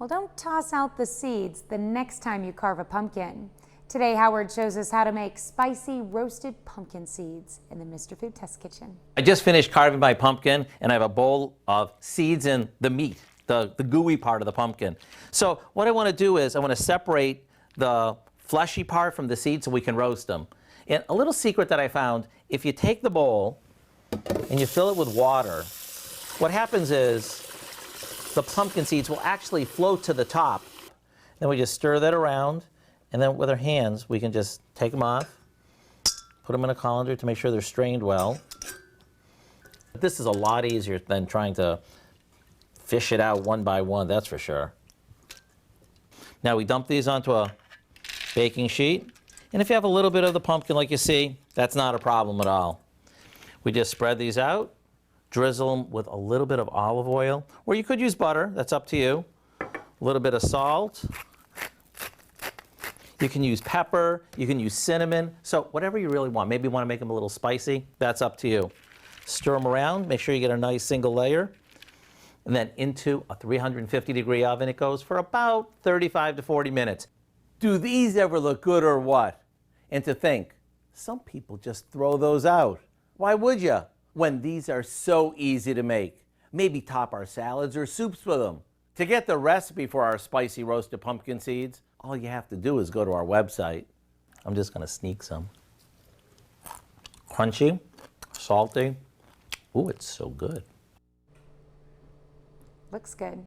Well, don't toss out the seeds the next time you carve a pumpkin. Today, Howard shows us how to make spicy roasted pumpkin seeds in the Mr. Food Test Kitchen. I just finished carving my pumpkin, and I have a bowl of seeds and the meat, the gooey part of the pumpkin. So what I want to do is I want to separate the fleshy part from the seeds so we can roast them. And a little secret that I found, if you take the bowl and you fill it with water, what happens is the pumpkin seeds will actually float to the top. Then we just stir that around, and then with our hands, we can just take them off, put them in a colander to make sure they're strained well. This is a lot easier than trying to fish it out one by one, that's for sure. Now we dump these onto a baking sheet, and if you have a little bit of the pumpkin like you see, that's not a problem at all. We just spread these out, drizzle them with a little bit of olive oil, or you could use butter, that's up to you. A little bit of salt. You can use pepper, you can use cinnamon, so whatever you really want. Maybe you want to make them a little spicy, that's up to you. Stir them around, make sure you get a nice single layer, and then into a 350-degree oven it goes for about 35 to 40 minutes. Do these ever look good or what? And to think, some people just throw those out. Why would you? When these are so easy to make. Maybe top our salads or soups with them. To get the recipe for our spicy roasted pumpkin seeds, all you have to do is go to our website. I'm just going to sneak some. Crunchy, salty. Ooh, it's so good. Looks good.